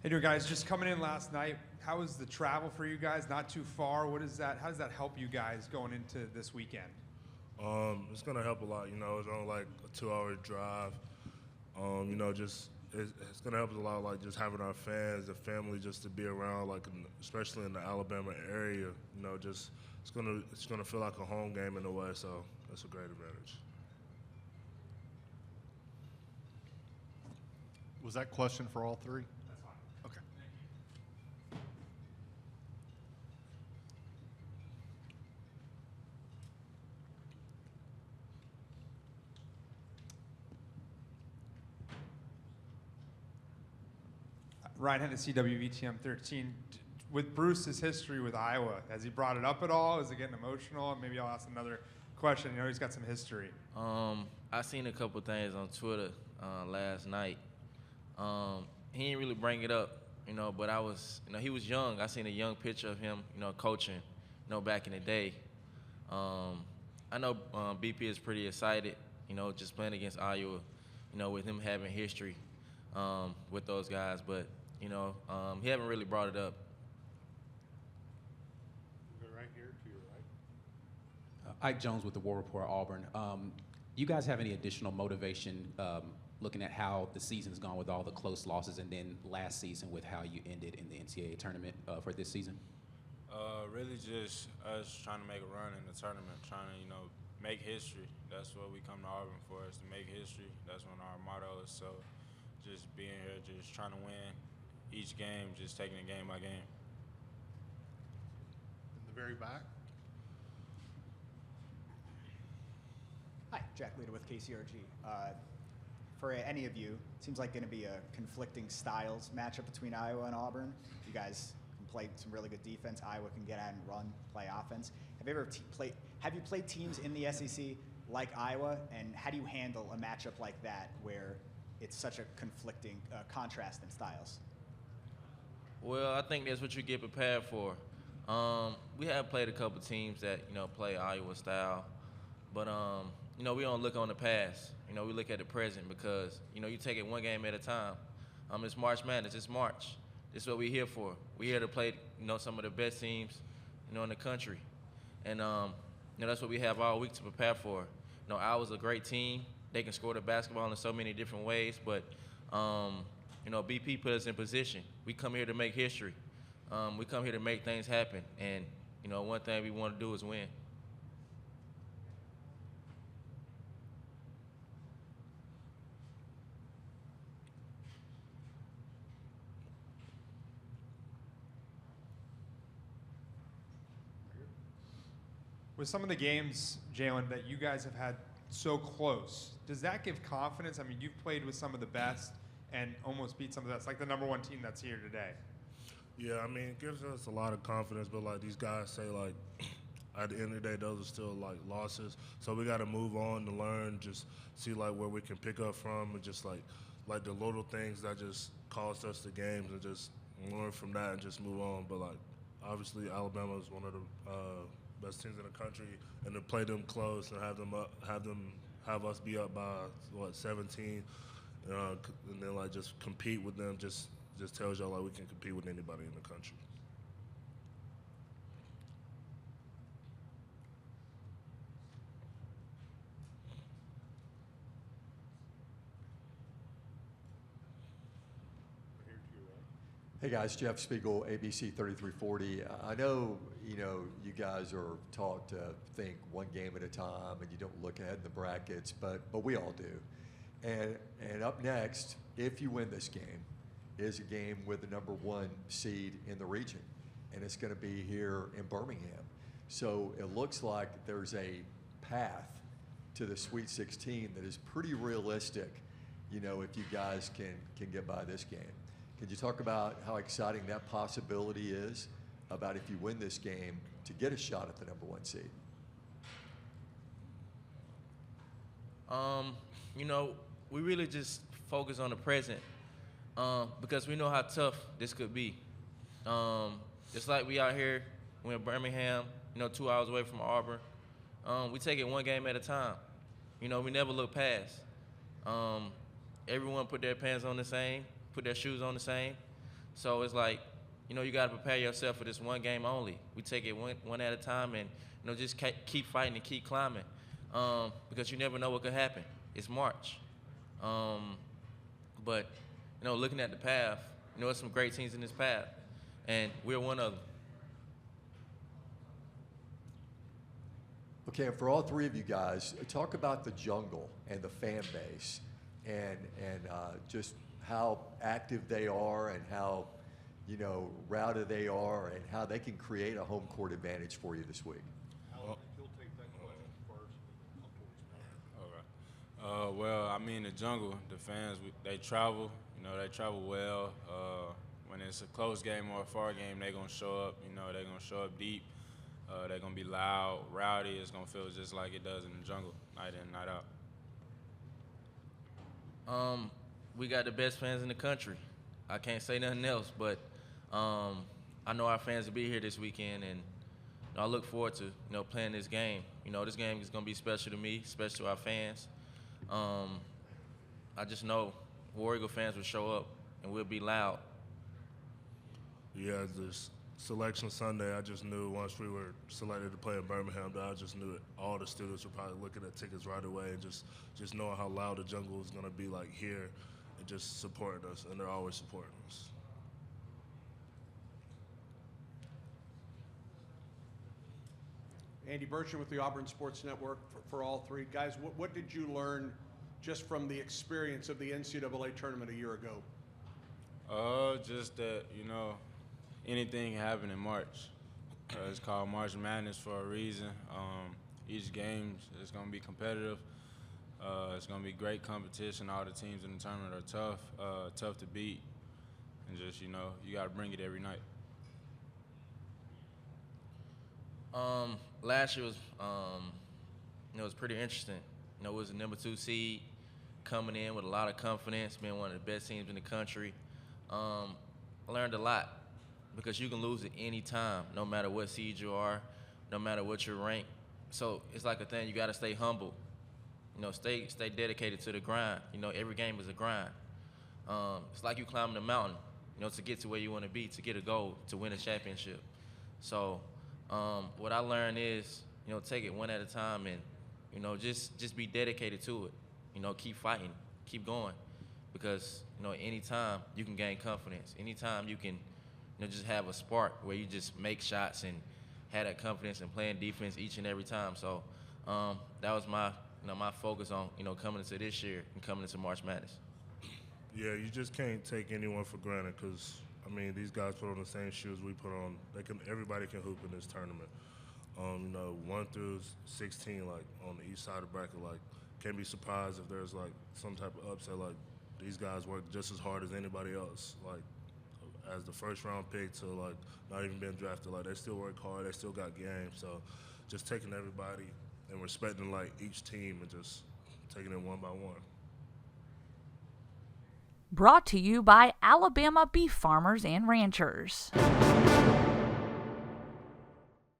Hey, guys, just coming in last night, how was the travel for you guys? Not too far. How does that help you guys going into this weekend? It's gonna help a lot. It's only like a 2-hour drive. Just it's gonna help us a lot. Like just having our fans, the family, just to be around, like especially in the Alabama area. Just it's gonna feel like a home game in a way. So that's a great advantage. Was that question for all three? That's fine. Okay. Ryan Hennessy, WVTM 13. With Bruce's history with Iowa, has he brought it up at all? Is it getting emotional? Maybe I'll ask another question. He's got some history. I seen a couple things on Twitter last night. He didn't really bring it up, but I was, he was young. I seen a young picture of him, coaching, back in the day. I know BP is pretty excited, just playing against Iowa, with him having history with those guys, but, he haven't really brought it up. We'll go right here to your right. Ike Jones with the War Report, Auburn. You guys have any additional motivation looking at how the season's gone with all the close losses, and then last season with how you ended in the NCAA tournament for this season? Really just us trying to make a run in the tournament, trying to, make history. That's what we come to Auburn for, is to make history. That's what our motto is. So just being here, just trying to win each game, just taking it game by game. In the very back. Hi, Jack Leda with KCRG. For any of you, it seems like going to be a conflicting styles matchup between Iowa and Auburn. You guys can play some really good defense. Iowa can get out and run, play offense. Have you played teams in the SEC like Iowa, and how do you handle a matchup like that where it's such a conflicting contrast in styles? Well, I think that's what you get prepared for. We have played a couple teams that, play Iowa style, but, we don't look on the past. We look at the present because, you take it one game at a time. It's March Madness. It's March. This is what we're here for. We're here to play, some of the best teams, in the country. And, that's what we have all week to prepare for. Iowa's a great team. They can score the basketball in so many different ways, but, BP put us in position. We come here to make history. We come here to make things happen. And, one thing we want to do is win. With some of the games, Jaylin, that you guys have had so close, does that give confidence? I mean, you've played with some of the best and almost beat some of the best, like the #1 team that's here today. Yeah, I mean, it gives us a lot of confidence, but like these guys say, like at the end of the day, those are still like losses. So we got to move on to learn, just see like where we can pick up from, and just like the little things that just cost us the games, and just learn from that and just move on. But like obviously, Alabama is one of the best teams in the country, and to play them close and have us be up by 17, and then like just compete with them just tells y'all like we can compete with anybody in the country. Hey guys, Jeff Spiegel, ABC 3340. I know, you guys are taught to think one game at a time and you don't look ahead in the brackets, but we all do. And up next, if you win this game, is a game with the #1 seed in the region, and it's going to be here in Birmingham. So it looks like there's a path to the Sweet 16 that is pretty realistic, if you guys can get by this game. Could you talk about how exciting that possibility is, about if you win this game to get a shot at the #1 seed? We really just focus on the present because we know how tough this could be. Just like we out here, we're in Birmingham, 2 hours away from Auburn. We take it one game at a time. We never look past. Everyone put their pants on the same, put their shoes on the same. So it's like, you know, you got to prepare yourself for this one game only. We take it one at a time and, you know, just keep fighting and keep climbing because you never know what could happen. It's March. But, you know, looking at the path, you know, there's some great teams in this path, and we're one of them. Okay, and for all three of you guys, talk about the jungle and the fan base and just how active they are and how, you know, routed they are and how they can create a home court advantage for you this week. Alan, if you'll take that question first. Okay. Well, I mean, the jungle, the fans, they travel. You know, they travel well. When it's a close game or a far game, they're going to show up. You know, they're going to show up deep. They're going to be loud, rowdy. It's going to feel just like it does in the jungle, night in, night out. We got the best fans in the country. I can't say nothing else, but I know our fans will be here this weekend, and you know, I look forward to, you know, playing this game. You know, this game is going to be special to me, special to our fans. I just know War Eagle fans will show up, and we'll be loud. Yeah, this selection Sunday, I just knew once we were selected to play in Birmingham, that I just knew that all the students were probably looking at tickets right away and just knowing how loud the jungle is going to be like here and just supporting us, and they're always supporting us. Andy Burcham with the Auburn Sports Network for all three. Guys, what did you learn just from the experience of the NCAA tournament a year ago? Just that, you know, anything can happen in March. It's called March Madness for a reason. Each game is going to be competitive. It's going to be great competition. All the teams in the tournament are tough to beat. And just, you know, you got to bring it every night. Last year was, you know, it was pretty interesting. You know, it was the number 2 seed coming in with a lot of confidence, being one of the best teams in the country. I learned a lot because you can lose at any time, no matter what seed you are, no matter what your rank. So it's like a thing, you got to stay humble. You know, stay dedicated to the grind. You know, every game is a grind. It's like you climbing a mountain, you know, to get to where you want to be, to get a goal, to win a championship. So what I learned is, you know, take it one at a time and, you know, just be dedicated to it. You know, keep fighting, keep going, because, you know, anytime you can gain confidence. Anytime you can, you know, just have a spark where you just make shots and have that confidence and playing defense each and every time. So that was my, you know, my focus on, you know, coming into this year and coming into March Madness. Yeah, you just can't take anyone for granted because, I mean, these guys put on the same shoes we put on. Everybody can hoop in this tournament. You know, 1 through 16, like on the east side of the bracket, like can't be surprised if there's like some type of upset. Like these guys work just as hard as anybody else. Like as the first round pick to like not even being drafted, like they still work hard. They still got game. So just taking everybody and respecting like each team and just taking it one by one. Brought to you by Alabama Beef Farmers and Ranchers.